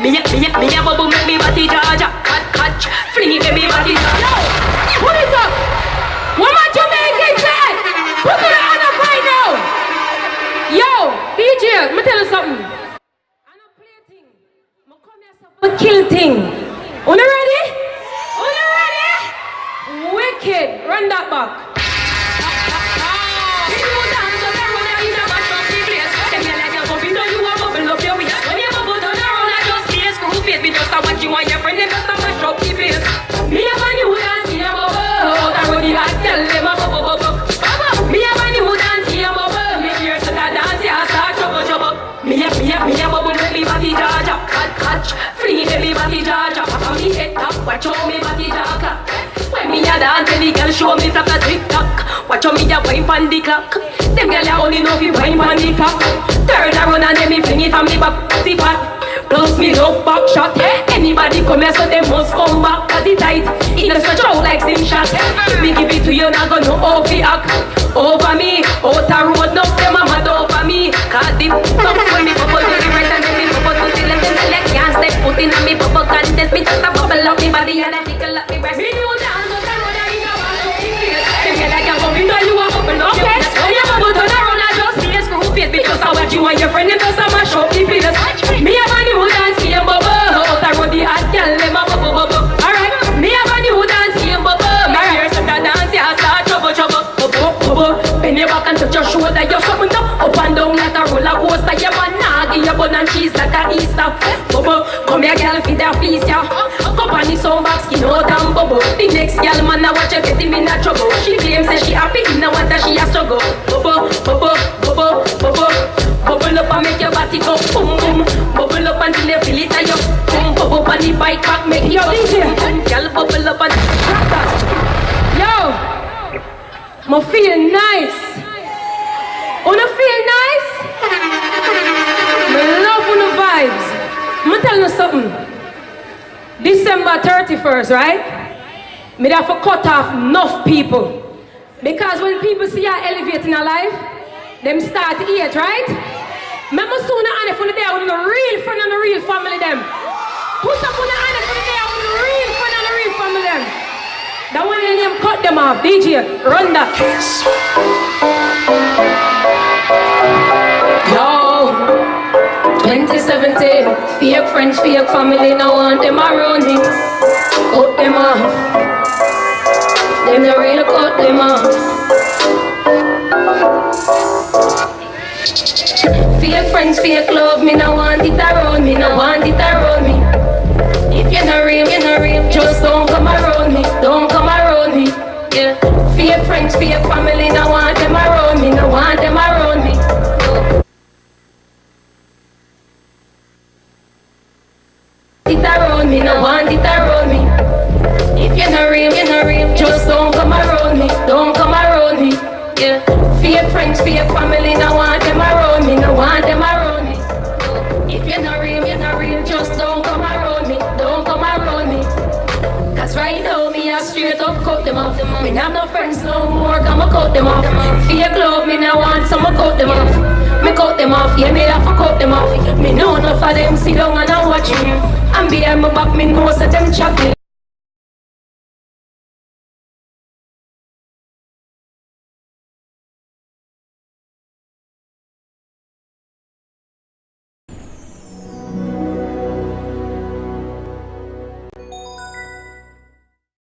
Me a bubble make me body jaja. Catch, fling it me body jaja. Put it up. What my Jamaican say? Put it on up right now. Yo, DJ, me tell you something. I don't play a thing. I come here for kill thing. Una ready? Una ready? Wicked. Run that back. You want your friend and just a mash up the place. Me a man who dance here, bubble. That road I tell them a bubble. Me a man who dance here, bubble. Me hear so that dance here start trouble. Me a bubble make me body jaja. Catch, fling it me body jaja. On me head top, watch out me body jaja. When me a dance, any girl show me flap a TikTok. Watch out me a wine pon the clock. Them girl a only know fi wine pon the clock. Turn around and then me fling it from the back to the front. Plus me love back shot. Anybody come here so they must come back. Cause it tight, it just stretch out like sim shot. If me give it to you, not gonna know how fi act. Over me, out a road, no them a mad over me. Cause the top when me bubble to the right and then me bubble to the left. And the leg can't step foot in on me bubble contest. Me just a bubble up me body and I tickle up me breast. Me do dance on the road and you know I'm so serious. Them girl like a bubble, you know you a bubble up your breast. When you bubble turn around and just be a screw face. Because I watch you and your friend and just a mash up the place. Me a man who dance here bubble. Out a road the hot girl them a bubble. Alright, me a man who dance here bubble. Me hear some that dance here start trouble. Bubble, bend your back and touch your shoulder. You're something up and down like a roller coaster. Your man nah give your bun and cheese like a Easter. Bubble, come here girl feed their feast ya. Company sound back skin out and bubble. The next girl man a watch her get him in a trouble. She claims say she happy, he no want that she a struggle. Bubble. Bubble up and make your body go boom boom. Bubble up until you feel it and you boom. Bubble up on the bike back, make your DJ. Girl bubble up and drop that. Yo, me feel nice. Wanna feel nice? Me love on the vibes. Me tell you something. December 31st, right? Me have to cut off enough people. Because when people see you elevating a life, them start to eat, right? Remember soon the for the day with the real friend and the real family them. Put up on the honor for the day with the real friend and the real family them. That one in them cut them off. DJ, run that. Yo, 2017, fake friends, fake family, now want them around me. Cut them off. Them the real cut them off. Fake friends, fake love, me no want it around me, no want it around me. If you're not real, just don't come around me, don't come around me. Yeah, fake friends, fake family, no want them around me, no want them around me. It around me, no want it around me. If you're not real, just don't come around me, don't come around me. Yeah, fake friends, fake family, no want them around me, no want them around me. If you're not real, just don't come around me, don't come around me. Cause right now, me a straight up cut them off. Me have no friends no more, I'ma cut them off. Fake love, me no want, so I'ma cut them off. Me cut them off, yeah, me have to cut them off. Me know enough of them sit down and I watch me. And behind my back, me know so them chat me.